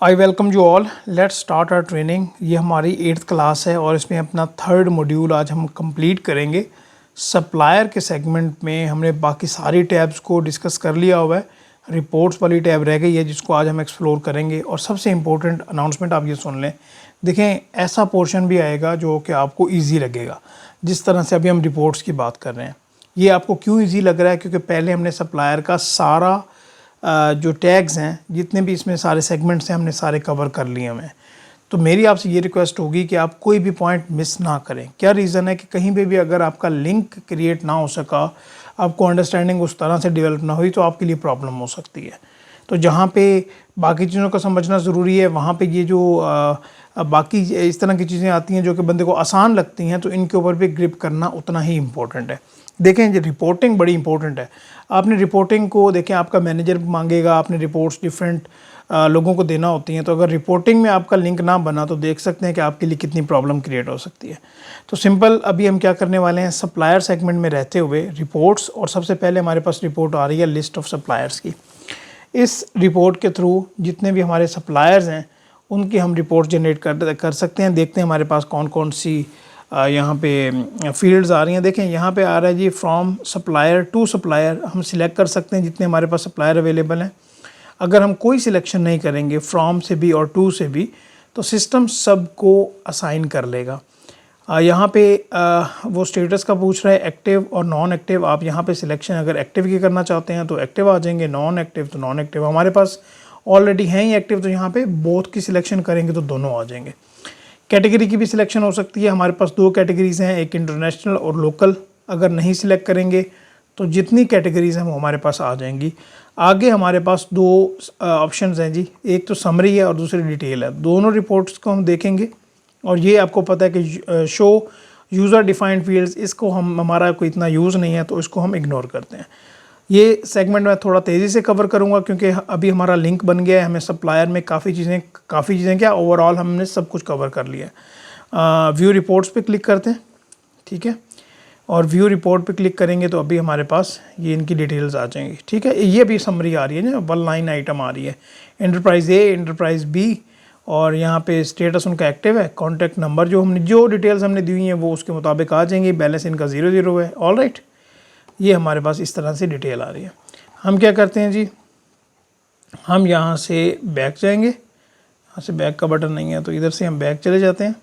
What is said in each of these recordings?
I welcome you all. Let's start our training. ये हमारी 8th class है और इसमें अपना 3rd मॉड्यूल आज हम कंप्लीट करेंगे। सप्लायर के सेगमेंट में हमने बाकी सारी टैब्स को डिस्कस कर लिया हुआ है। रिपोर्ट्स वाली टैब रह गई है जिसको आज हम एक्सप्लोर करेंगे। और सबसे इम्पोर्टेंट अनाउंसमेंट आप ये सुन लें, देखें ऐसा पोर्शन भी आएगा जो कि आपको ईजी लगेगा। जिस तरह से अभी हम रिपोर्ट्स की बात कर रहे हैं, ये आपको क्यों ईजी लग रहा है? क्योंकि पहले हमने सप्लायर का सारा जो टैग्स हैं, जितने भी इसमें सारे सेगमेंट्स हैं, हमने सारे कवर कर लिए हैं। तो मेरी आपसे ये रिक्वेस्ट होगी कि आप कोई भी पॉइंट मिस ना करें। क्या रीज़न है कि कहीं पे भी अगर आपका लिंक क्रिएट ना हो सका, आपको अंडरस्टैंडिंग उस तरह से डेवलप ना हुई, तो आपके लिए प्रॉब्लम हो सकती है। तो जहाँ पे बाकी चीज़ों को समझना ज़रूरी है, वहाँ पे ये जो बाकी इस तरह की चीज़ें आती हैं जो कि बंदे को आसान लगती हैं, तो इनके ऊपर भी ग्रिप करना उतना ही इम्पोर्टेंट है। देखें, ये रिपोर्टिंग बड़ी इंपॉर्टेंट है। आपने रिपोर्टिंग को देखें, आपका मैनेजर मांगेगा, आपने रिपोर्ट्स डिफरेंट लोगों को देना होती हैं। तो अगर रिपोर्टिंग में आपका लिंक ना बना तो देख सकते हैं कि आपके लिए कितनी प्रॉब्लम क्रिएट हो सकती है। तो सिंपल अभी हम क्या करने वाले हैं, सप्लायर सेगमेंट में रहते हुए रिपोर्ट्स, और सबसे पहले हमारे पास रिपोर्ट आ रही है लिस्ट ऑफ सप्लायर्स की। इस रिपोर्ट के थ्रू जितने भी हमारे सप्लायर्स हैं उनकी हम रिपोर्ट जनरेट कर सकते हैं। देखते हैं हमारे पास कौन कौन सी यहाँ पे फील्ड्स आ रही हैं। देखें यहाँ पे आ रहा है जी फ्रॉम सप्लायर टू सप्लायर। हम सिलेक्ट कर सकते हैं जितने हमारे पास सप्लायर अवेलेबल हैं। अगर हम कोई सिलेक्शन नहीं करेंगे फ्रॉम से भी और टू से भी, तो सिस्टम सबको असाइन कर लेगा। यहाँ पे वो स्टेटस का पूछ रहा है एक्टिव और नॉन एक्टिव। आप यहाँ पे सिलेक्शन अगर एक्टिव की करना चाहते हैं तो एक्टिव आ जाएंगे, नॉन एक्टिव तो नॉन एक्टिव। हमारे पास ऑलरेडी हैं ही एक्टिव, तो यहाँ पे बोथ की सिलेक्शन करेंगे तो दोनों आ जाएंगे। कैटेगरी की भी सिलेक्शन हो सकती है। हमारे पास 2 कैटेगरीज़ हैं, एक इंटरनेशनल और लोकल। अगर नहीं सिलेक्ट करेंगे तो जितनी कैटेगरीज़ हैं वो हमारे पास आ जाएंगी। आगे हमारे पास 2 ऑप्शंस हैं जी, एक तो समरी है और दूसरी डिटेल है। दोनों रिपोर्ट्स को हम देखेंगे। और ये आपको पता है कि शो यूज़र डिफाइंड फील्ड्स, इसको हमारा कोई इतना यूज़ नहीं है तो इसको हम इग्नोर करते हैं। ये सेगमेंट मैं थोड़ा तेज़ी से कवर करूँगा क्योंकि अभी हमारा लिंक बन गया है। हमें सप्लायर में काफ़ी चीज़ें क्या ओवरऑल हमने सब कुछ कवर कर लिया है। व्यू रिपोर्ट्स पे क्लिक करते हैं, ठीक है। और व्यू रिपोर्ट पे क्लिक करेंगे तो अभी हमारे पास ये इनकी डिटेल्स आ जाएंगी, ठीक है। ये भी समरी आ रही है ना, 1 लाइन आइटम आ रही है। एंटरप्राइज़ ए, एंटरप्राइज़ बी, और यहाँ पे स्टेटस उनका एक्टिव है। कॉन्टैक्ट नंबर जो डिटेल्स हमने दी हुई हैं वो उसके मुताबिक आ जाएंगी। बैलेंस इनका 0 है। ऑल राइट, ये हमारे पास इस तरह से डिटेल आ रही है। हम क्या करते हैं जी, हम यहाँ से बैक जाएंगे। यहाँ से बैक का बटन नहीं है तो इधर से हम बैक चले जाते हैं।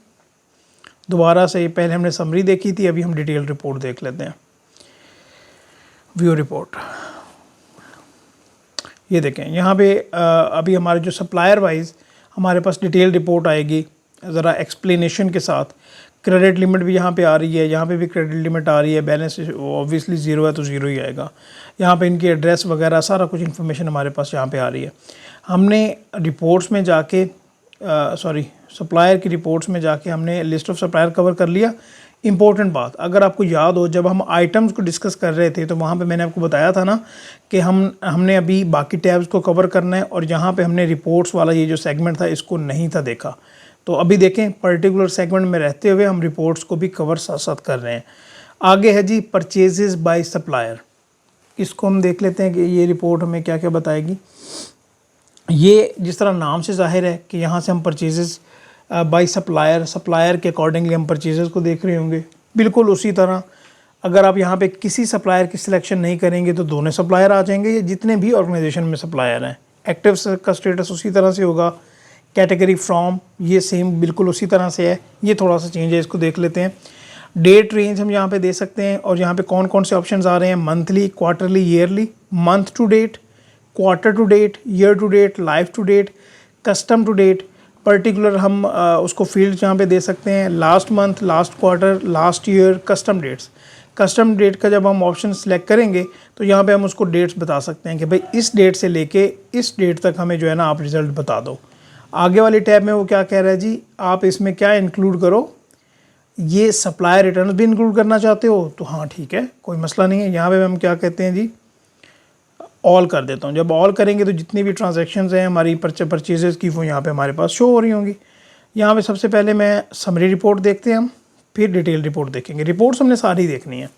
दोबारा से पहले हमने समरी देखी थी, अभी हम डिटेल रिपोर्ट देख लेते हैं। व्यू रिपोर्ट, ये देखें यहाँ पे अभी हमारे जो सप्लायर वाइज हमारे पास डिटेल रिपोर्ट आएगी ज़रा एक्सप्लेनेशन के साथ। क्रेडिट लिमिट भी यहाँ पे आ रही है, यहाँ पे भी क्रेडिट लिमिट आ रही है। बैलेंस ऑब्वियसली 0 है तो 0 ही आएगा। यहाँ पे इनकी एड्रेस वगैरह सारा कुछ इन्फॉर्मेशन हमारे पास यहाँ पे आ रही है। हमने रिपोर्ट्स में जाके सप्लायर की रिपोर्ट्स में जाके हमने लिस्ट ऑफ सप्लायर कवर कर लिया। इंपॉर्टेंट बात, अगर आपको याद हो, जब हम आइटम्स को डिस्कस कर रहे थे तो वहाँ पे मैंने आपको बताया था ना कि हमने अभी बाकी टैब्स को कवर करना है, और यहाँ पे हमने रिपोर्ट्स वाला ये जो सेगमेंट था इसको नहीं था देखा। तो अभी देखें, पर्टिकुलर सेगमेंट में रहते हुए हम रिपोर्ट्स को भी कवर साथ साथ कर रहे हैं। आगे है जी परचेजेस बाय सप्लायर। इसको हम देख लेते हैं कि ये रिपोर्ट हमें क्या क्या बताएगी। ये जिस तरह नाम से जाहिर है कि यहाँ से हम परचेजेस बाय सप्लायर के अकॉर्डिंगली हम परचेजेस को देख रहे होंगे। बिल्कुल उसी तरह अगर आप यहाँ पे किसी सप्लायर की सिलेक्शन नहीं करेंगे तो दोनों सप्लायर आ जाएंगे। ये जितने भी ऑर्गेनाइजेशन में सप्लायर हैं, एक्टिव का स्टेटस उसी तरह से होगा। कैटेगरी फ्रॉम, ये सेम बिल्कुल उसी तरह से है। ये थोड़ा सा चेंज है, इसको देख लेते हैं। डेट रेंज हम यहाँ पे दे सकते हैं, और यहाँ पे कौन कौन से ऑप्शंस आ रहे हैं, monthly, quarterly, yearly, month to date, quarter to date, year to date, life to date, custom to date. Particular हम उसको फील्ड यहाँ पे दे सकते हैं, last month, last quarter, last year, custom dates. Custom date का जब हम ऑप्शन सेलेक्ट करेंगे तो यहाँ पे हम उसको डेट्स बता सकते हैं कि भाई इस डेट से लेके इस डेट तक हमें जो है ना आप रिज़ल्ट बता दो। आगे वाली टैब में वो क्या कह रहा है जी, आप इसमें क्या इंक्लूड करो, ये सप्लायर रिटर्न्स भी इंक्लूड करना चाहते हो तो हाँ ठीक है, कोई मसला नहीं है। यहाँ पे हम क्या कहते हैं जी, ऑल कर देता हूँ। जब ऑल करेंगे तो जितनी भी ट्रांजैक्शंस हैं हमारी परचेजेस की वो यहाँ पे हमारे पास शो हो रही होंगी। यहाँ पे सबसे पहले मैं समरी रिपोर्ट देखते हैं हम, फिर डिटेल रिपोर्ट देखेंगे। रिपोर्ट्स हमने सारी देखनी है।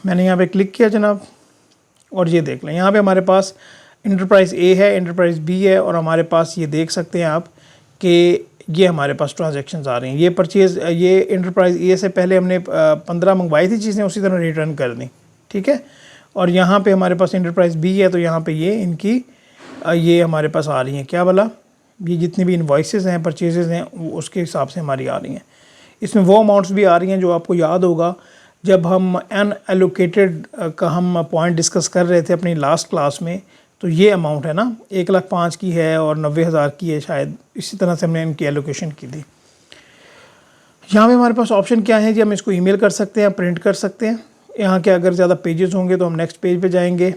मैंने यहाँ पे क्लिक किया जनाब, और ये देख लें यहाँ पे हमारे पास इंटरप्राइज ए है, इंटरप्राइज बी है, और हमारे पास ये देख सकते हैं आप कि ये हमारे पास ट्रांजैक्शंस आ रही हैं। ये परचेज़, ये इंटरप्राइज ए से पहले हमने 15 मंगवाई थी चीज़ें, उसी तरह रिटर्न कर दी, ठीक है। और यहाँ पे हमारे पास इंटरप्राइज बी है, तो यहाँ पे ये इनकी ये हमारे पास आ रही हैं, क्या बोला, ये जितनी भी इन्वॉइसेस हैं, परचेजेज़ हैं, उसके हिसाब से हमारी आ रही हैं। इसमें वो अमाउंट्स भी आ रही हैं जो आपको याद होगा जब हम अनएलोकेटेड का हम पॉइंट डिस्कस कर रहे थे अपनी लास्ट क्लास में, तो ये अमाउंट है ना 1,05,000 की है और 90,000 की है शायद, इसी तरह से हमने इनकी एलोकेशन की थी। यहाँ पे हमारे पास ऑप्शन क्या है जी, हम इसको ईमेल कर सकते हैं, प्रिंट कर सकते हैं। यहाँ के अगर ज़्यादा पेजेस होंगे तो हम नेक्स्ट पेज पे जाएंगे,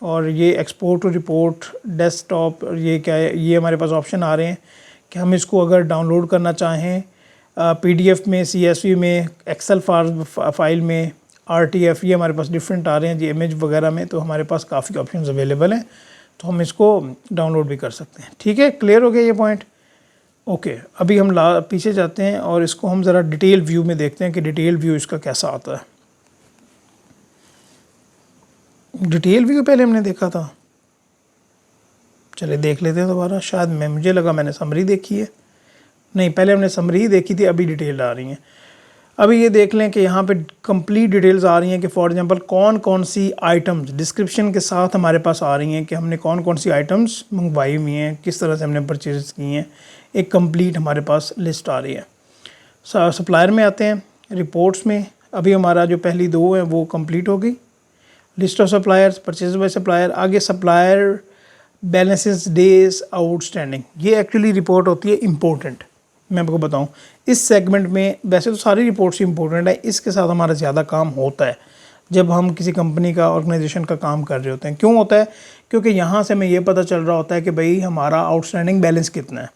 और ये एक्सपोर्ट टू रिपोर्ट, डेस्कटॉप, ये क्या है, ये हमारे पास ऑप्शन आ रहे हैं कि हम इसको अगर डाउनलोड करना चाहें PDF में, CSV में, एक्सेल फाइल में, RTF, ये हमारे पास डिफरेंट आ रहे हैं जी, इमेज वगैरह में, तो हमारे पास काफ़ी ऑप्शंस अवेलेबल हैं, तो हम इसको डाउनलोड भी कर सकते हैं। ठीक है, क्लियर हो गया ये पॉइंट। ओके, अभी हम पीछे जाते हैं और इसको हम ज़रा डिटेल व्यू में देखते हैं कि डिटेल व्यू इसका कैसा आता है। डिटेल व्यू पहले हमने देखा था, चले देख लेते हैं दोबारा। शायद मुझे लगा मैंने समरी देखी है, नहीं, पहले हमने समरी ही देखी थी, अभी डिटेल आ रही हैं। अभी ये देख लें कि यहाँ पे कंप्लीट डिटेल्स आ रही हैं कि फॉर एग्जांपल कौन कौन सी आइटम्स डिस्क्रिप्शन के साथ हमारे पास आ रही हैं कि हमने कौन कौन सी आइटम्स मंगवाई हुई हैं, किस तरह से हमने परचेज की हैं, एक कंप्लीट हमारे पास लिस्ट आ रही है। सप्लायर में आते हैं, रिपोर्ट्स में अभी हमारा जो पहली दो है वो कंप्लीट हो गई, list of suppliers, purchase by supplier. आगे सप्लायर बैलेंसेस डेज आउटस्टैंडिंग, ये एक्चुअली रिपोर्ट होती है इम्पोर्टेंट। मैं आपको बताऊं, इस सेगमेंट में वैसे तो सारी रिपोर्ट्स इंपॉर्टेंट है, इसके साथ हमारा ज़्यादा काम होता है जब हम किसी कंपनी का, ऑर्गेनाइजेशन का काम कर रहे होते हैं। क्यों होता है? क्योंकि यहाँ से हमें ये पता चल रहा होता है कि भाई हमारा आउटस्टैंडिंग बैलेंस कितना है,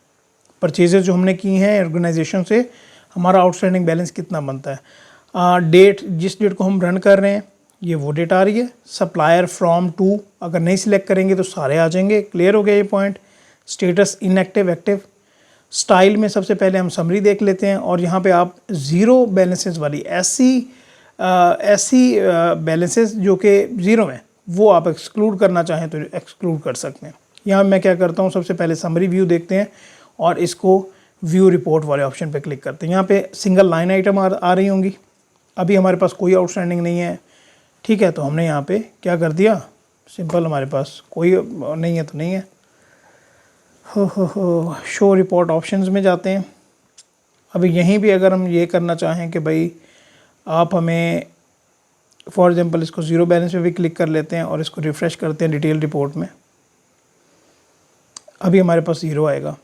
परचेजेज जो हमने की हैं ऑर्गेनाइजेशन से, हमारा आउटस्टैंडिंग बैलेंस कितना बनता है। डेट, जिस डेट को हम रन कर रहे हैं ये वो डेट आ रही है। सप्लायर फ्रॉम टू, अगर नहीं सिलेक्ट करेंगे तो सारे आ जाएंगे। क्लियर हो गया ये point. Status inactive, active. Style में सबसे पहले हम समरी देख लेते हैं, और यहाँ पे आप ज़ीरो बैलेंसेस वाली ऐसी बैलेंसेस जो कि ज़ीरो हैं वो आप एक्सक्लूड करना चाहें तो एक्सक्लूड कर सकते हैं। यहाँ मैं क्या करता हूँ, सबसे पहले समरी व्यू देखते हैं और इसको व्यू रिपोर्ट वाले ऑप्शन पे क्लिक करते हैं। यहाँ पे सिंगल लाइन आइटम आ रही होंगी, अभी हमारे पास कोई आउटस्टैंडिंग नहीं है, ठीक है, तो हमने यहाँ पे क्या कर दिया, सिंपल, हमारे पास कोई नहीं है तो नहीं है। हो शो रिपोर्ट ऑप्शंस में जाते हैं। अभी यहीं भी अगर हम ये करना चाहें कि भाई आप हमें फॉर एग्जांपल इसको ज़ीरो बैलेंस पे भी क्लिक कर लेते हैं और इसको रिफ़्रेश करते हैं डिटेल रिपोर्ट में, अभी हमारे पास ज़ीरो आएगा।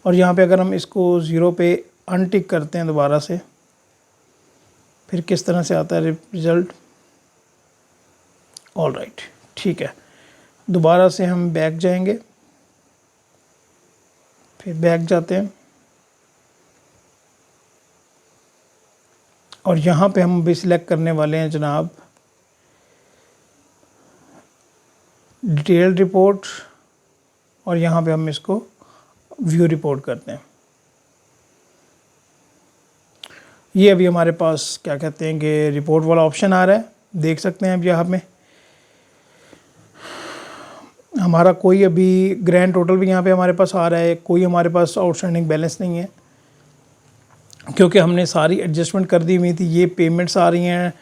और यहाँ पे अगर हम इसको ज़ीरो पे अनटिक करते हैं दोबारा से, फिर किस तरह से आता है रिज़ल्ट। ऑल राइट, ठीक है, दोबारा से हम बैक जाएंगे, फिर बैक जाते हैं और यहाँ पे हम भी सिलेक्ट करने वाले हैं जनाब डिटेल रिपोर्ट, और यहाँ पे हम इसको व्यू रिपोर्ट करते हैं। ये अभी हमारे पास क्या कहते हैं कि रिपोर्ट वाला ऑप्शन आ रहा है, देख सकते हैं अब यहाँ पे हमारा कोई अभी ग्रैंड टोटल भी यहाँ पे हमारे पास आ रहा है, कोई हमारे पास आउटस्टैंडिंग बैलेंस नहीं है क्योंकि हमने सारी एडजस्टमेंट कर दी हुई थी। ये पेमेंट्स आ रही हैं,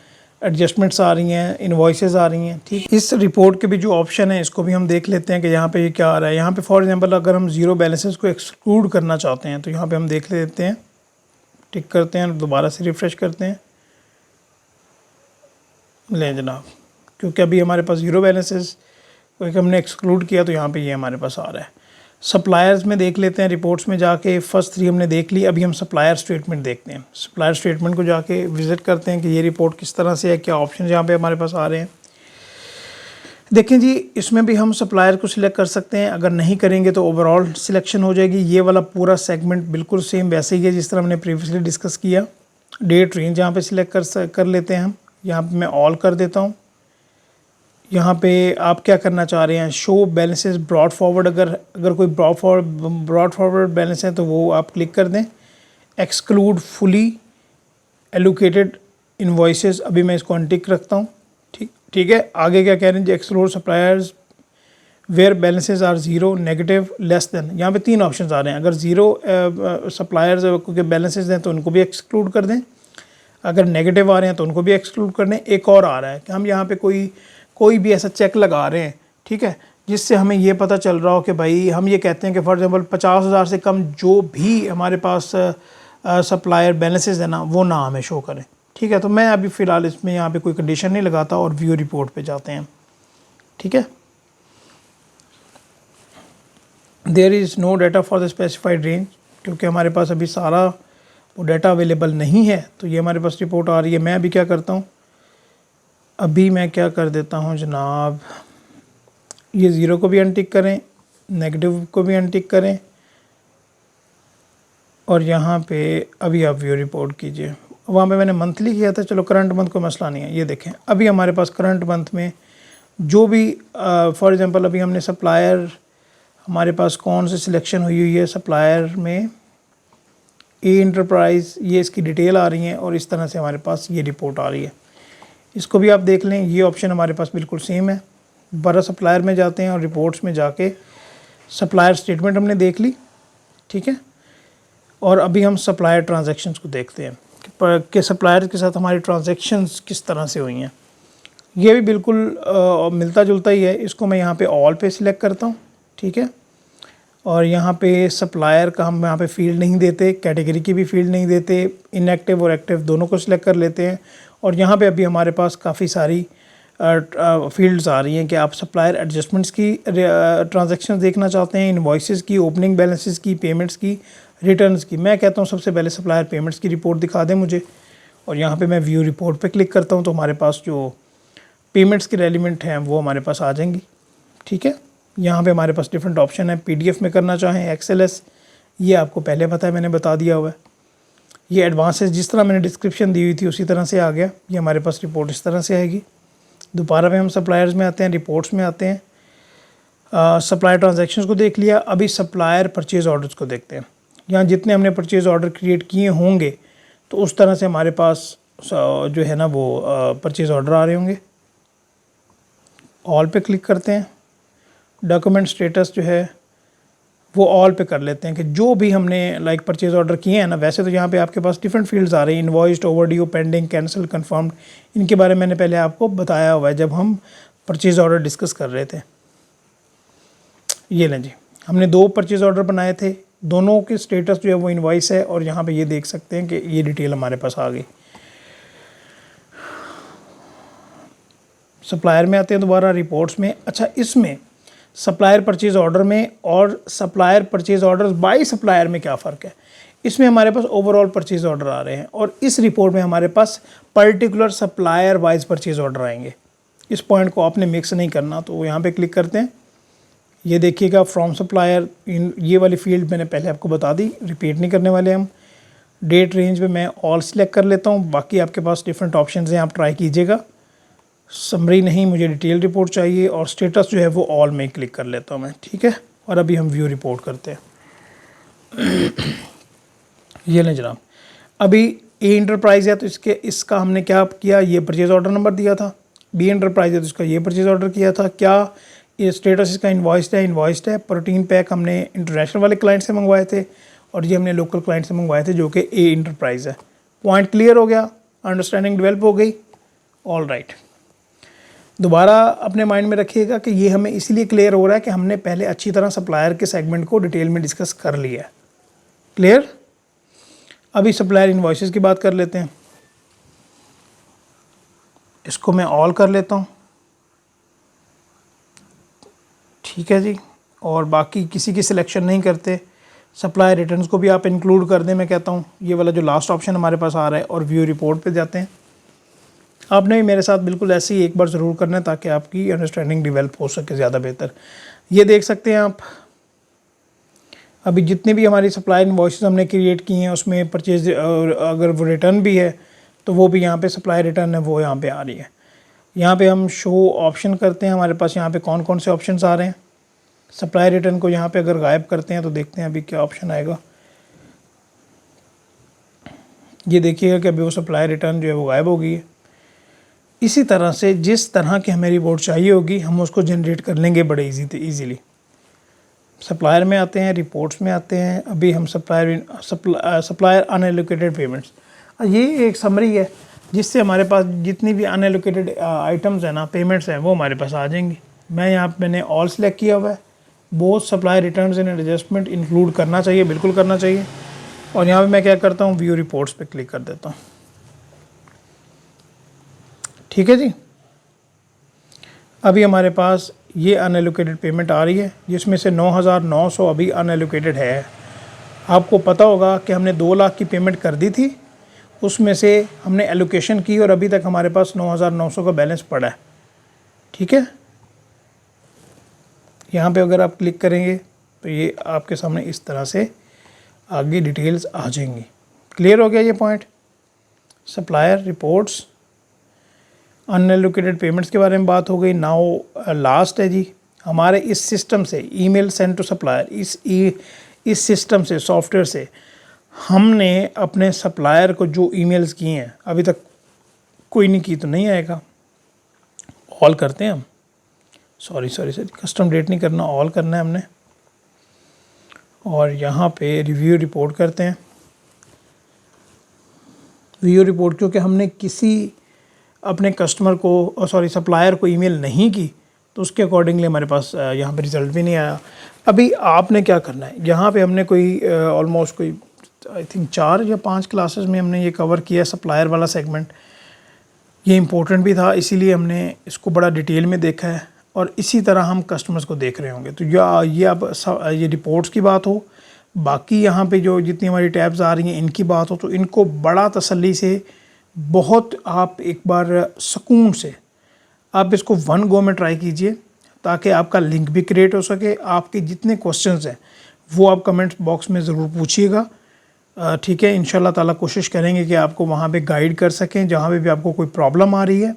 एडजस्टमेंट्स आ रही हैं, इनवॉइसेस आ रही हैं, ठीक। इस रिपोर्ट के भी जो ऑप्शन है इसको भी हम देख लेते हैं कि यहाँ पे ये क्या आ रहा है। यहाँ पे फॉर एग्जांपल अगर हम ज़ीरो बैलेंसेस को एक्सक्लूड करना चाहते हैं तो यहाँ पे हम देख लेते हैं, टिक करते हैं, दोबारा से रिफ़्रेश करते हैं, लें जनाब, क्योंकि अभी हमारे पास ज़ीरो बैलेंसेस क्योंकि हमने एक्सक्लूड किया तो यहाँ पे ये हमारे पास आ रहा है। सप्लायर्स में देख लेते हैं, रिपोर्ट्स में जाके फर्स्ट 3 हमने देख ली, अभी हम सप्लायर स्टेटमेंट देखते हैं। सप्लायर स्टेटमेंट को जाके विज़िट करते हैं कि ये रिपोर्ट किस तरह से है, क्या ऑप्शन यहाँ पे हमारे पास आ रहे हैं। देखें जी, इसमें भी हम सप्लायर को सिलेक्ट कर सकते हैं, अगर नहीं करेंगे तो ओवरऑल सिलेक्शन हो जाएगी। ये वाला पूरा सेगमेंट बिल्कुल सेम वैसे ही है जिस तरह हमने प्रीवियसली डिस्कस किया। डेट रेंज यहाँ पे सिलेक्ट कर लेते हैं हम, यहाँ पे मैं ऑल कर देता हूँ। यहाँ पे आप क्या करना चाह रहे हैं, शो बैलेंसेस ब्रॉड फॉरवर्ड, अगर कोई ब्रॉड फॉरवर्ड बैलेंस है तो वो आप क्लिक कर दें। एक्सक्लूड फुली एलोकेटेड इनवॉइसेस, अभी मैं इसको अनटिक रखता हूँ, ठीक है। आगे क्या कह रहे हैं जी, exclude suppliers where balances are zero, negative, less than. यहाँ पे 3 ऑप्शन आ रहे हैं। अगर ज़ीरो सप्लायर्स क्योंकि बैलेंसेज हैं तो उनको भी एक्सक्लूड कर दें, अगर नेगेटिव आ रहे हैं तो उनको भी एक्सक्लूड कर दें। एक और आ रहा है कि हम यहाँ पे कोई भी ऐसा चेक लगा रहे हैं, ठीक है, जिससे हमें ये पता चल रहा हो कि भाई हम ये कहते हैं कि फॉर एग्जांपल 50,000 से कम जो भी हमारे पास सप्लायर बैलेंसेज है ना, वो ना हमें शो करें, ठीक है। तो मैं अभी फ़िलहाल इसमें यहाँ पे कोई कंडीशन नहीं लगाता और व्यू रिपोर्ट पे जाते हैं, ठीक है। There is no data for the specified range, क्योंकि हमारे पास अभी सारा वो डाटा अवेलेबल नहीं है, तो ये हमारे पास रिपोर्ट आ रही है। मैं अभी क्या करता हूँ, अभी मैं क्या कर देता हूँ जनाब, ये ज़ीरो को भी अनटिक करें, नेगेटिव को भी अनटिक करें, और यहाँ पे अभी आप व्यू रिपोर्ट कीजिए। वहाँ पे मैंने मंथली किया था, चलो करंट मंथ को मसला नहीं है। ये देखें अभी हमारे पास करंट मंथ में जो भी फॉर एग्जांपल अभी हमने सप्लायर, हमारे पास कौन सी सिलेक्शन हुई है सप्लायर में, ए इंटरप्राइज, ये इसकी डिटेल आ रही है और इस तरह से हमारे पास ये रिपोर्ट आ रही है। इसको भी आप देख लें, ये ऑप्शन हमारे पास बिल्कुल सेम है। बड़ा सप्लायर में जाते हैं और रिपोर्ट्स में जाके सप्लायर स्टेटमेंट हमने देख ली, ठीक है। और अभी हम सप्लायर ट्रांजैक्शंस को देखते हैं कि सप्लायर के साथ हमारी ट्रांजैक्शंस किस तरह से हुई हैं। ये भी बिल्कुल मिलता जुलता ही है। इसको मैं यहाँ पे ऑल पे सिलेक्ट करता हूँ, ठीक है। और यहाँ पे सप्लायर का हम यहाँ पे फील्ड नहीं देते, कैटेगरी की भी फील्ड नहीं देते, इनएक्टिव और एक्टिव दोनों को सिलेक्ट कर लेते हैं। और यहाँ पे अभी हमारे पास काफ़ी सारी फील्ड्स आ रही हैं कि आप सप्लायर एडजस्टमेंट्स की ट्रांजैक्शन देखना चाहते हैं, इनवॉइसेस की, ओपनिंग बैलेंसेस की, पेमेंट्स की, रिटर्न्स की। मैं कहता हूँ सबसे पहले सप्लायर पेमेंट्स की रिपोर्ट दिखा दें मुझे, और यहाँ पे मैं व्यू रिपोर्ट पे क्लिक करता हूँ तो हमारे पास जो पेमेंट्स के रेलिवेंट हैं वो हमारे पास आ जाएंगी, ठीक है। यहाँ पे हमारे पास डिफरेंट ऑप्शन है, पीडीएफ में करना चाहें, एक्सएलएस, ये आपको पहले पता है, मैंने बता दिया हुआ है। ये एडवांसेस जिस तरह मैंने डिस्क्रिप्शन दी हुई थी उसी तरह से आ गया। ये हमारे पास रिपोर्ट इस तरह से आएगी। दोबारा पे हम सप्लायर्स में आते हैं, रिपोर्ट्स में आते हैं। सप्लायर ट्रांजैक्शंस को देख लिया, अभी सप्लायर परचेज़ ऑर्डर्स को देखते हैं। यहाँ जितने हमने परचेज़ ऑर्डर क्रिएट किए होंगे तो उस तरह से हमारे पास जो है ना वो परचेज़ ऑर्डर आ रहे होंगे। ऑल पे क्लिक करते हैं, डॉक्यूमेंट स्टेटस जो है वो ऑल पे कर लेते हैं कि जो भी हमने लाइक परचेज़ ऑर्डर किए हैं ना, वैसे तो यहाँ पे आपके पास डिफरेंट फील्ड्स आ रही हैं, invoiced, overdue, pending, cancel, confirmed. इनके बारे में मैंने पहले आपको बताया हुआ है जब हम परचेज़ ऑर्डर डिस्कस कर रहे थे। ये लें जी, हमने 2 परचेज़ ऑर्डर बनाए थे, दोनों के स्टेटस जो है वो इनवॉइस है, और यहाँ पे ये देख सकते हैं कि ये डिटेल हमारे पास आ गई। सप्लायर में आते हैं दोबारा, रिपोर्ट्स में। अच्छा, इसमें सप्लायर परचेज़ ऑर्डर में और supplier purchase orders by supplier में क्या फ़र्क है? इसमें हमारे पास ओवरऑल परचेज़ ऑर्डर आ रहे हैं और इस रिपोर्ट में हमारे पास particular supplier wise purchase order आएंगे। इस पॉइंट को आपने मिक्स नहीं करना, तो यहाँ पे क्लिक करते हैं। ये देखिएगा फ्रॉम सप्लायर, ये वाली फील्ड मैंने पहले आपको बता दी, रिपीट नहीं करने वाले हम। डेट रेंज में मैं ऑल सिलेक्ट कर लेता हूँ, बाकी आपके पास डिफरेंट ऑप्शन हैं, आप ट्राई कीजिएगा। समरी नहीं, मुझे डिटेल रिपोर्ट चाहिए, और स्टेटस जो है वो ऑल में क्लिक कर लेता हूँ मैं, ठीक है। और अभी हम व्यू रिपोर्ट करते हैं। ये लें जनाब, अभी ए इंटरप्राइज है तो इसका हमने क्या किया, ये परचेज़ ऑर्डर नंबर दिया था। बी इंटरप्राइज है तो इसका ये परचेज़ ऑर्डर किया था। क्या ये स्टेटस इसका इन्वॉइस्ड है। प्रोटीन पैक हमने इंटरनेशनल वाले क्लाइंट से मंगवाए थे और ये हमने लोकल क्लाइंट से मंगवाए थे जो कि ए इंटरप्राइज है। पॉइंट क्लियर हो गया, अंडरस्टैंडिंग डेवलप हो गई, ऑल राइट। दोबारा अपने माइंड में रखिएगा कि ये हमें इसलिए क्लियर हो रहा है कि हमने पहले अच्छी तरह सप्लायर के सेगमेंट को डिटेल में डिस्कस कर लिया है। क्लियर। अभी सप्लायर इनवॉइसेस की बात कर लेते हैं। इसको मैं ऑल कर लेता हूँ, ठीक है जी। और बाकी किसी की सिलेक्शन नहीं करते। सप्लायर रिटर्न्स को भी आप इंक्लूड कर दें, मैं कहता हूँ ये वाला जो लास्ट ऑप्शन हमारे पास आ रहा है। और व्यू रिपोर्ट पे जाते हैं। आपने भी मेरे साथ बिल्कुल ऐसे ही एक बार ज़रूर करना है ताकि आपकी अंडरस्टैंडिंग डेवलप हो सके ज़्यादा बेहतर। ये देख सकते हैं आप, अभी जितने भी हमारी सप्लाई इनवॉइसेस हमने क्रिएट की हैं उसमें परचेज, अगर वो रिटर्न भी है तो वो भी यहाँ पे सप्लाई रिटर्न है वो यहाँ पे आ रही है। यहाँ पे हम शो ऑप्शन करते हैं, हमारे पास यहाँ पे कौन कौन से ऑप्शंस आ रहे हैं। सप्लाई रिटर्न को यहाँ पे अगर गायब करते हैं तो देखते हैं अभी क्या ऑप्शन आएगा। ये देखिएगा कि अभी वो सप्लाई रिटर्न जो है वो गायब हो गई है। इसी तरह से जिस तरह की हमें रिपोर्ट चाहिए होगी हम उसको जनरेट कर लेंगे बड़े ईजीली। सप्लायर में आते हैं, रिपोर्ट्स में आते हैं। अभी हम सप्लायर अनएलोकेटेड पेमेंट्स, ये एक समरी है जिससे हमारे पास जितनी भी अनएलोकेटेड आइटम्स हैं ना, पेमेंट्स हैं, वो हमारे पास आ जाएंगी। मैंने ऑल सेलेक्ट किया हुआ है। Both supplier returns and adjustment include करना चाहिए, बिल्कुल करना चाहिए। और यहाँ पे मैं क्या करता हूँ, व्यू रिपोर्ट्स पे क्लिक कर देता हूँ। ठीक है जी। अभी हमारे पास ये अनएलोकेटेड पेमेंट आ रही है जिसमें से 9,900 अभी अनएलोकेटेड है। आपको पता होगा कि हमने 2 लाख की पेमेंट कर दी थी, उसमें से हमने एलोकेशन की और अभी तक हमारे पास 9,900 का बैलेंस पड़ा है। ठीक है, यहाँ पे अगर आप क्लिक करेंगे तो ये आपके सामने इस तरह से आगे डिटेल्स आ जाएंगी। क्लियर हो गया ये point. Supplier reports, unallocated payments के बारे में बात हो गई। नाउ लास्ट है जी, हमारे इस सिस्टम से ईमेल सेंड टू सप्लायर, इस सिस्टम से, सॉफ्टवेयर से हमने अपने सप्लायर को जो ईमेल्स किए हैं, अभी तक कोई नहीं की तो नहीं आएगा। ऑल करते हैं हम, सॉरी कस्टम डेट नहीं करना, ऑल करना है हमने। और यहाँ पे रिव्यू रिपोर्ट करते हैं। रिव्यू रिपोर्ट क्योंकि हमने किसी अपने कस्टमर को सप्लायर को ईमेल नहीं की तो उसके अकॉर्डिंगली हमारे पास यहाँ पे रिज़ल्ट भी नहीं आया। अभी आपने क्या करना है, यहाँ पे हमने कोई ऑलमोस्ट कोई आई थिंक 4 या 5 क्लासेस में हमने ये कवर किया सप्लायर वाला सेगमेंट। ये इम्पोर्टेंट भी था, इसीलिए हमने इसको बड़ा डिटेल में देखा है और इसी तरह हम कस्टमर्स को देख रहे होंगे। तो ये अब ये रिपोर्ट्स की बात हो, बाकी यहाँ पे जो जितनी हमारी टैब्स आ रही हैं इनकी बात हो, तो इनको बड़ा तसल्ली से बहुत आप एक बार सुकून से आप इसको 1 गो में ट्राई कीजिए ताकि आपका लिंक भी क्रिएट हो सके। आपके जितने क्वेश्चंस हैं वो आप कमेंट बॉक्स में ज़रूर पूछिएगा। ठीक है, इंशाल्लाह ताला कोशिश करेंगे कि आपको वहाँ पे गाइड कर सकें। जहाँ पे भी आपको कोई प्रॉब्लम आ रही है,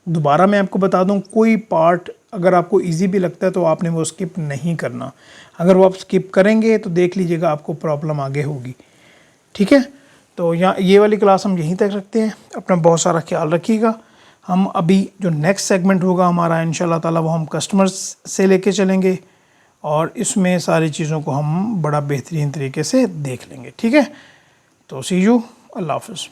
दोबारा मैं आपको बता दूँ, कोई पार्ट अगर आपको इजी भी लगता है तो आपने वो स्किप नहीं करना। अगर वो आप स्किप करेंगे तो देख लीजिएगा आपको प्रॉब्लम आगे होगी। ठीक है, तो यहाँ ये वाली क्लास हम यहीं तक रखते हैं। अपना बहुत सारा ख्याल रखिएगा। हम अभी जो नेक्स्ट सेगमेंट होगा हमारा इंशाल्लाह ताला वो हम कस्टमर्स से लेके चलेंगे और इसमें सारी चीज़ों को हम बड़ा बेहतरीन तरीके से देख लेंगे। ठीक है, तो सी यू, अल्लाह हाफ़िज़।